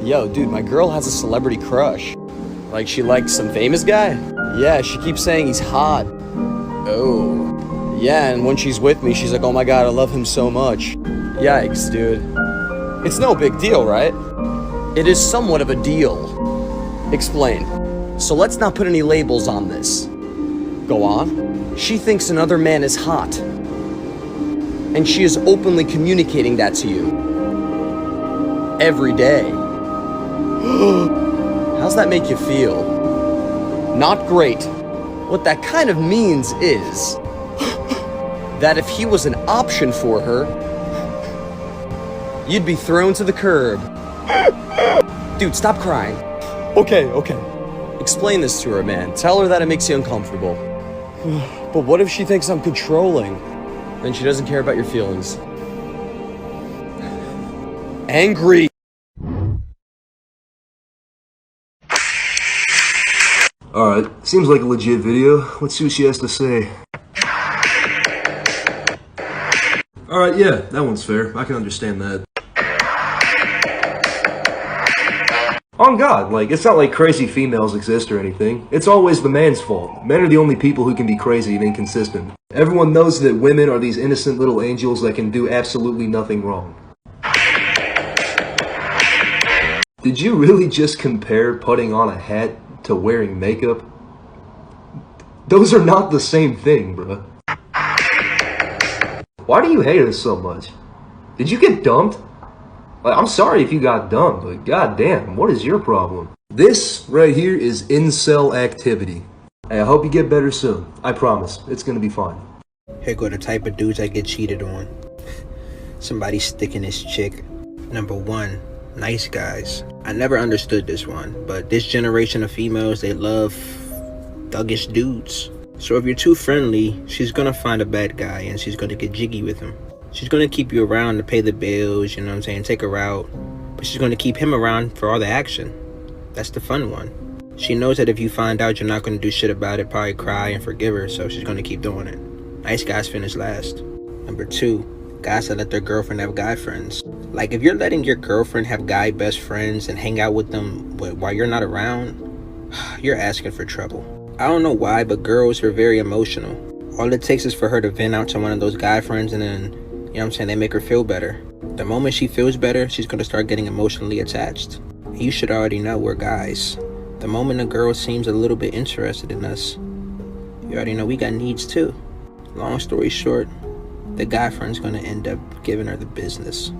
Yo, dude, my girl has a celebrity crush. Like, she likes some famous guy? Yeah, she keeps saying he's hot. Oh. Yeah, and when she's with me, she's like, oh my god, I love him so much. Yikes, dude. It's no big deal, right? It is somewhat of a deal. Explain. So let's not put any labels on this. Go on. She thinks another man is hot. And she is openly communicating that to you. Every day. How's that make you feel? Not great. What that kind of means is that if he was an option for her, you'd be thrown to the curb. Dude, stop crying. Okay. Explain this to her, man. Tell her that it makes you uncomfortable. But what if she thinks I'm controlling? Then she doesn't care about your feelings. Angry. Alright, seems like a legit video. Let's see what she has to say. Alright, yeah, that one's fair. I can understand that. On God, like, it's not like crazy females exist or anything. It's always the man's fault. Men are the only people who can be crazy and inconsistent. Everyone knows that women are these innocent little angels that can do absolutely nothing wrong. Did you really just compare putting on a hat to wearing makeup? Those are not the same thing, bruh. Why do you hate us so much? Did you get dumped? Like, I'm sorry if you got dumped, but goddamn, what is your problem? This right here is incel activity. Hey, I hope you get better soon. I promise. It's gonna be fine. Here go the type of dudes I get cheated on. Somebody sticking his chick. Number one, nice guys. I never understood this one, but this generation of females, they love thuggish dudes. So if you're too friendly, she's gonna find a bad guy and she's gonna get jiggy with him. She's gonna keep you around to pay the bills, you know what I'm saying, take her out. But she's gonna keep him around for all the action. That's the fun one. She knows that if you find out, you're not gonna do shit about it, probably cry and forgive her, so she's gonna keep doing it. Nice guys finish last. Number two, guys that let their girlfriend have guy friends. Like, if you're letting your girlfriend have guy best friends and hang out with them while you're not around, you're asking for trouble. I don't know why, but girls are very emotional. All it takes is for her to vent out to one of those guy friends and then, you know what I'm saying, they make her feel better. The moment she feels better, she's gonna start getting emotionally attached. You should already know we're guys. The moment a girl seems a little bit interested in us, you already know we got needs too. Long story short, the guy friend's gonna end up giving her the business.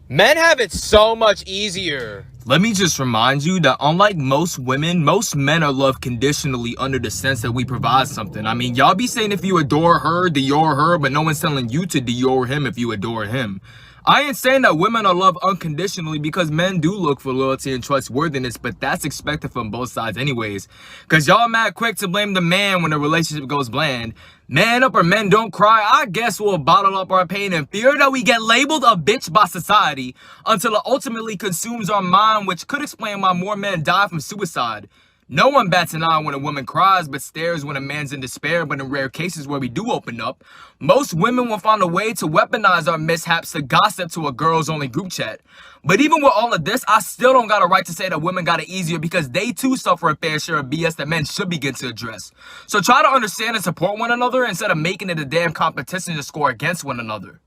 Men have it so much easier. Let me just remind you that unlike most women, most men are loved conditionally under the sense that we provide something. I mean, y'all be saying if you adore her, Dior her, but no one's telling you to Dior him if you adore him. I ain't saying that women are loved unconditionally because men do look for loyalty and trustworthiness, but that's expected from both sides anyways. Cause y'all mad quick to blame the man when a relationship goes bland. Man up or men don't cry, I guess we'll bottle up our pain and fear that we get labeled a bitch by society until it ultimately consumes our mind, which could explain why more men die from suicide. No one bats an eye when a woman cries, but stares when a man's in despair. But in rare cases where we do open up, most women will find a way to weaponize our mishaps to gossip to a girls-only group chat. But even with all of this, I still don't got a right to say that women got it easier because they too suffer a fair share of BS that men should begin to address. So try to understand and support one another instead of making it a damn competition to score against one another.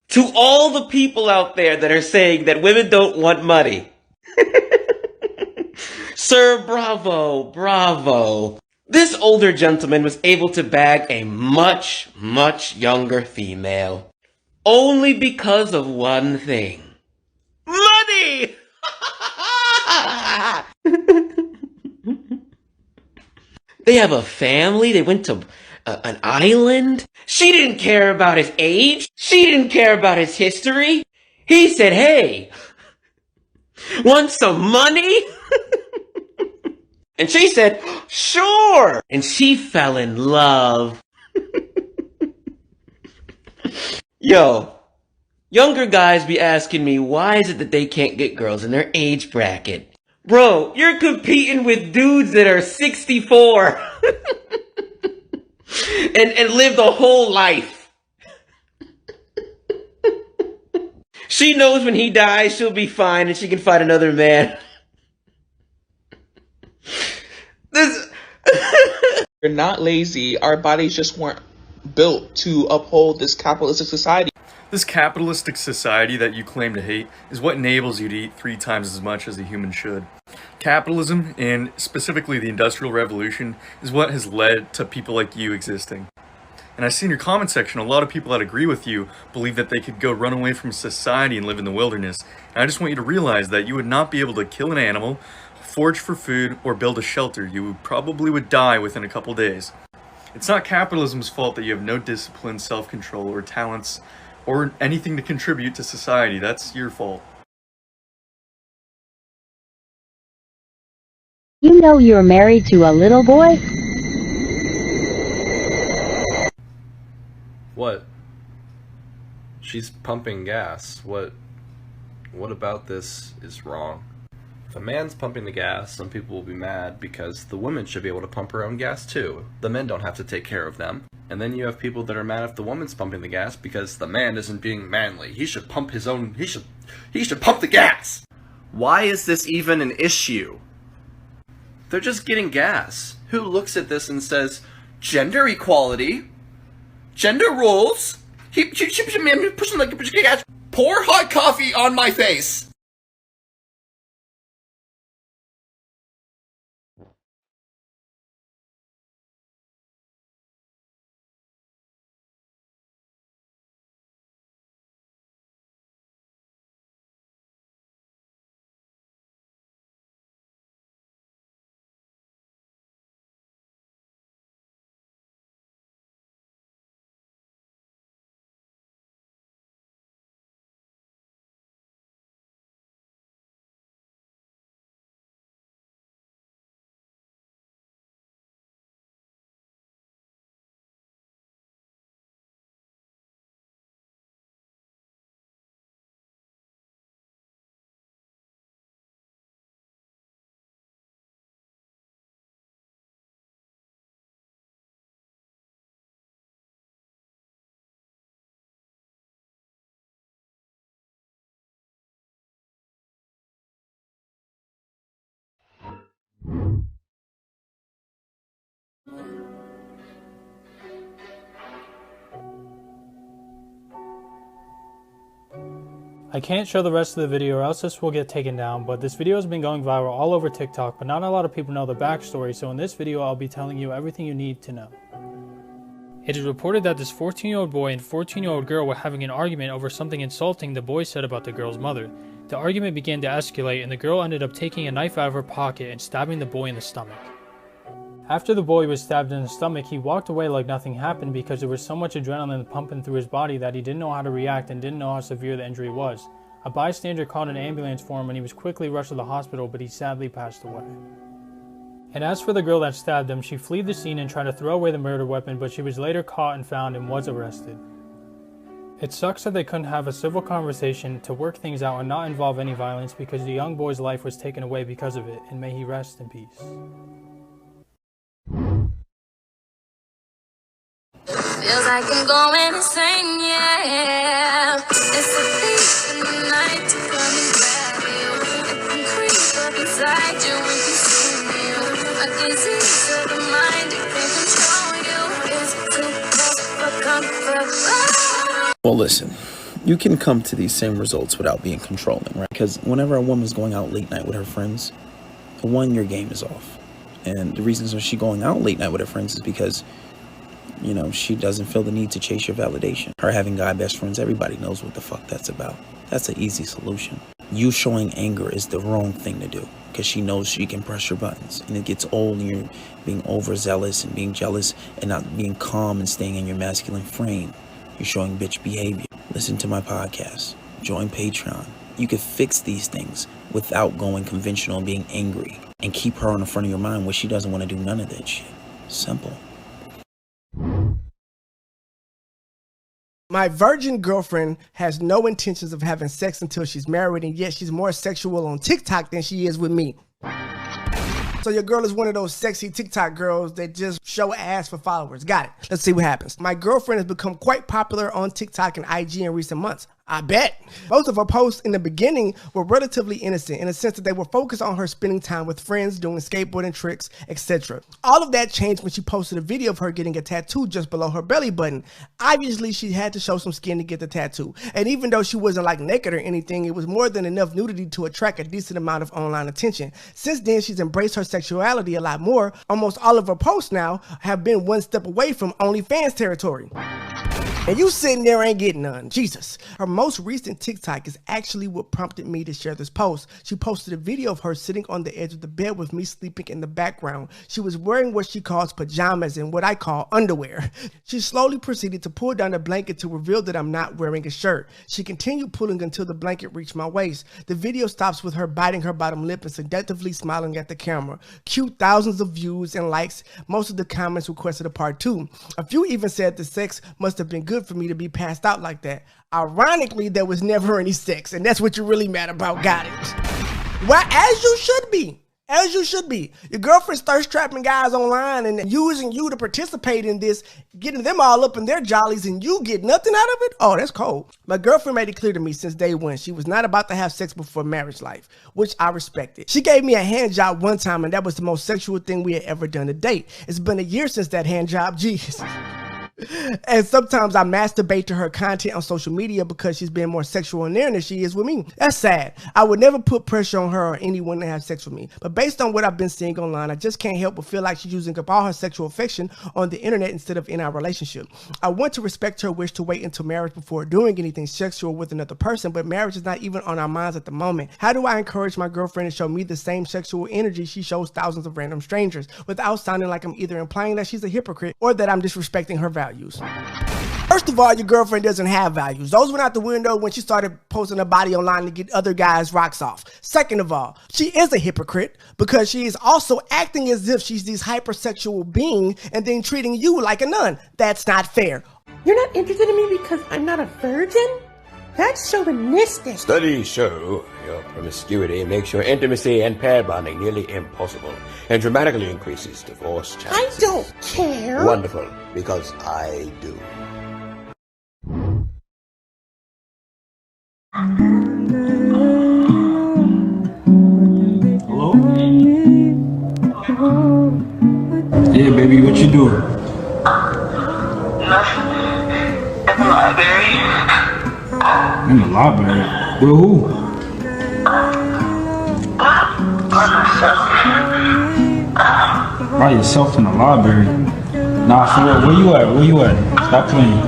To all the people out there that are saying that women don't want money. Sir, bravo, bravo. This older gentleman was able to bag a much, much younger female. Only because of one thing. Money! They have a family, they went to an island. She didn't care about his age. She didn't care about his history. He said, hey, want some money? And she said, sure. And she fell in love. Yo, younger guys be asking me, why is it that they can't get girls in their age bracket? Bro, you're competing with dudes that are 64 and lived a whole life. She knows when he dies, she'll be fine and she can find another man. We're not lazy. Our bodies just weren't built to uphold this capitalistic society. This capitalistic society that you claim to hate is what enables you to eat 3 times as much as a human should. Capitalism, and specifically the Industrial Revolution, is what has led to people like you existing. And I see in your comment section, a lot of people that agree with you believe that they could go run away from society and live in the wilderness. And I just want you to realize that you would not be able to kill an animal, forage for food, or build a shelter. You probably would die within a couple days. It's not capitalism's fault that you have no discipline, self-control, or talents, or anything to contribute to society. That's your fault. You know you're married to a little boy? What? She's pumping gas. What about this is wrong? If a man's pumping the gas, some people will be mad because the woman should be able to pump her own gas too. The men don't have to take care of them. And then you have people that are mad if the woman's pumping the gas because the man isn't being manly. He should pump his own, he should pump the gas! Why is this even an issue? They're just getting gas. Who looks at this and says, gender equality? Gender roles? She pushing like gas. Pour hot coffee on my face! I can't show the rest of the video or else this will get taken down, but this video has been going viral all over TikTok, but not a lot of people know the backstory, so in this video I'll be telling you everything you need to know. It is reported that this 14-year-old boy and 14-year-old girl were having an argument over something insulting the boy said about the girl's mother. The argument began to escalate and the girl ended up taking a knife out of her pocket and stabbing the boy in the stomach. After the boy was stabbed in the stomach, he walked away like nothing happened because there was so much adrenaline pumping through his body that he didn't know how to react and didn't know how severe the injury was. A bystander called an ambulance for him and he was quickly rushed to the hospital, but he sadly passed away. And as for the girl that stabbed him, she fled the scene and tried to throw away the murder weapon, but she was later caught and found and was arrested. It sucks that they couldn't have a civil conversation to work things out and not involve any violence because the young boy's life was taken away because of it, and may he rest in peace. Feels like I'm going insane, yeah. It's a thief in the night to come and grab you. It can creep up inside you when you see you. A disease of the mind, it can control you. It's too close for comfort. Well, listen, you can come to these same results without being controlling, right? Because whenever a woman's going out late night with her friends, for one, your game is off. And the reasons why she's going out late night with her friends is because, you know, she doesn't feel the need to chase your validation. Her having guy best friends, everybody knows what the fuck that's about. That's an easy solution. You showing anger is the wrong thing to do because she knows she can press your buttons. And it gets old and you're being overzealous and being jealous and not being calm and staying in your masculine frame. You're showing bitch behavior. Listen to my podcast. Join Patreon. You can fix these things without going conventional and being angry. And keep her on the front of your mind where she doesn't want to do none of that shit. Simple. My virgin girlfriend has no intentions of having sex until she's married, and yet she's more sexual on TikTok than she is with me. So your girl is one of those sexy TikTok girls that just show ass for followers. Got it. Let's see what happens. My girlfriend has become quite popular on TikTok and IG in recent months. I bet. Most of her posts in the beginning were relatively innocent in the sense that they were focused on her spending time with friends, doing skateboarding tricks, etc. All of that changed when she posted a video of her getting a tattoo just below her belly button. Obviously, she had to show some skin to get the tattoo. And even though she wasn't like naked or anything, it was more than enough nudity to attract a decent amount of online attention. Since then, she's embraced her sexuality a lot more. Almost all of her posts now have been one step away from OnlyFans territory. And you sitting there ain't getting none. Jesus. Her most recent TikTok is actually what prompted me to share this post. She posted a video of her sitting on the edge of the bed with me sleeping in the background. She was wearing what she calls pajamas and what I call underwear. She slowly proceeded to pull down the blanket to reveal that I'm not wearing a shirt. She continued pulling until the blanket reached my waist. The video stops with her biting her bottom lip and seductively smiling at the camera. Cute, thousands of views and likes. Most of the comments requested a part 2. A few even said the sex must have been good for me to be passed out like that. Ironically, there was never any sex, and that's what you're really mad about. Got it. Well, as you should be. As you should be. Your girlfriend starts trapping guys online and using you to participate in this, getting them all up in their jollies, and you get nothing out of it? Oh, that's cold. My girlfriend made it clear to me since day one she was not about to have sex before marriage life, which I respected. She gave me a hand job one time, and that was the most sexual thing we had ever done to date. It's been a year since that hand job. Jesus. And sometimes I masturbate to her content on social media because she's been more sexual in there than she is with me. That's sad. I would never put pressure on her or anyone to have sex with me. But based on what I've been seeing online, I just can't help but feel like she's using up all her sexual affection on the internet instead of in our relationship. I want to respect her wish to wait until marriage before doing anything sexual with another person, but marriage is not even on our minds at the moment. How do I encourage my girlfriend to show me the same sexual energy she shows thousands of random strangers without sounding like I'm either implying that she's a hypocrite or that I'm disrespecting her values? First of all, your girlfriend doesn't have values. Those went out the window when she started posting her body online to get other guys' rocks off. Second of all, she is a hypocrite because she is also acting as if she's this hypersexual being and then treating you like a nun. That's not fair. You're not interested in me because I'm not a virgin? That's chauvinistic. Studies show your promiscuity makes your intimacy and pair bonding nearly impossible and dramatically increases divorce chances. I don't care. Wonderful, because I do. Hello? Yeah, baby, what you doing? Nothing. At the library. In the library? With who? By myself. By yourself in the library? Nah, for real, where you at? Where you at? Stop playing.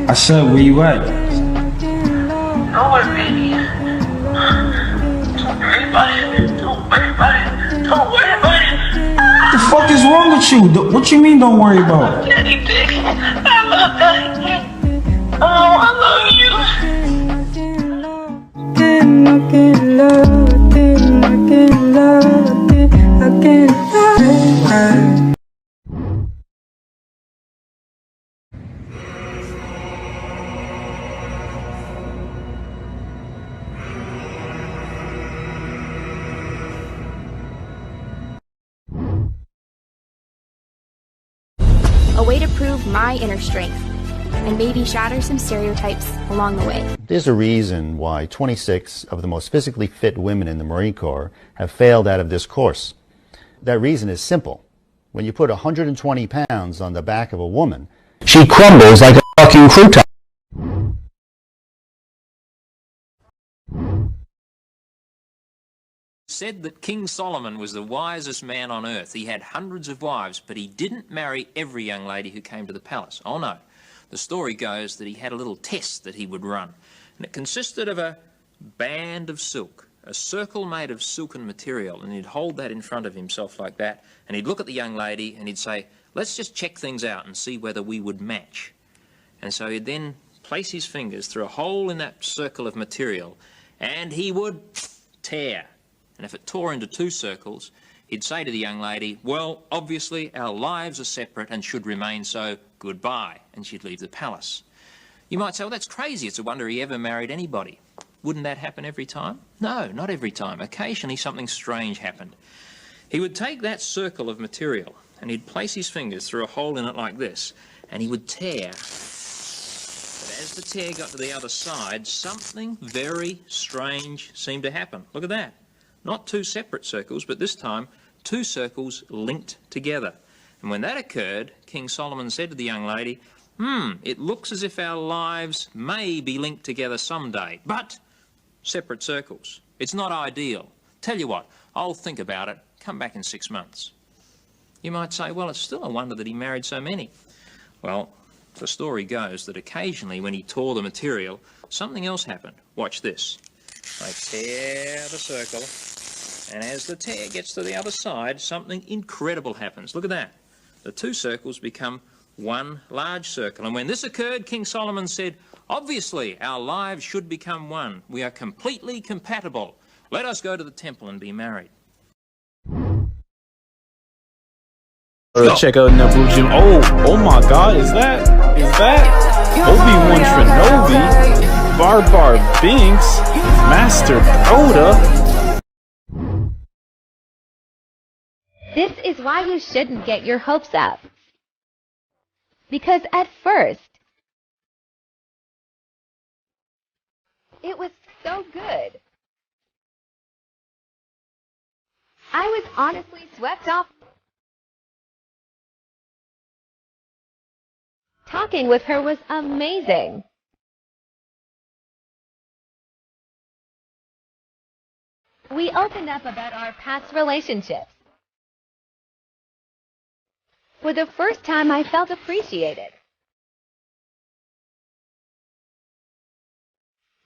I said, where you at? Nowhere, baby. Don't worry about it. Don't worry about it. Don't worry about it. What the fuck is wrong with you? What you mean don't worry about? Daddy Big, I love that. Oh, I love you. A way to prove my inner strength and maybe shatter some stereotypes along the way. There's a reason why 26 of the most physically fit women in the Marine Corps have failed out of this course. That reason is simple. When you put 120 pounds on the back of a woman, she crumbles like a fucking crouton. Said that King Solomon was the wisest man on earth. He had hundreds of wives, but he didn't marry every young lady who came to the palace. Oh no. The story goes that he had a little test that he would run, and it consisted of a band of silk, a circle made of silken material, and he'd hold that in front of himself like that, and he'd look at the young lady and he'd say, let's just check things out and see whether we would match. And so he'd then place his fingers through a hole in that circle of material, and he would tear. And if it tore into two circles, he'd say to the young lady, well, obviously our lives are separate and should remain so, goodbye. and she'd leave the palace. You might say, well, that's crazy. It's a wonder he ever married anybody. Wouldn't that happen every time? No, not every time. Occasionally something strange happened. He would take that circle of material and he'd place his fingers through a hole in it like this, and he would tear. But as the tear got to the other side, something very strange seemed to happen. Look at that. Not two separate circles, but this time two circles linked together. And when that occurred, King Solomon said to the young lady, it looks as if our lives may be linked together someday, but separate circles. It's not ideal. Tell you what, I'll think about it. Come back in 6 months. You might say, well, it's still a wonder that he married so many. Well, the story goes that occasionally when he tore the material, something else happened. Watch this. They tear the circle, and as the tear gets to the other side, something incredible happens. Look at that. The two circles become one large circle. And when this occurred, King Solomon said, obviously, our lives should become one. We are completely compatible. Let us go to the temple and be married. Check out Naboo Gym. Oh my God, is that Obi-Wan Kenobi, Barbar Binks, Master Yoda? This is why you shouldn't get your hopes up. Because at first, it was so good. I was honestly swept off. Talking with her was amazing. We opened up about our past relationships. For the first time, I felt appreciated.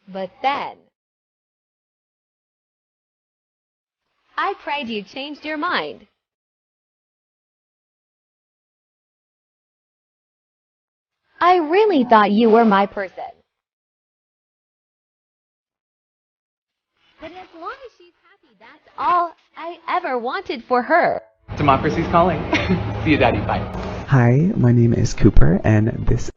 But then, I prayed you changed your mind. I really thought you were my person. But as long as she's happy, that's all I ever wanted for her. Democracy's calling. See you, Daddy. Bye. Hi, my name is Cooper, and this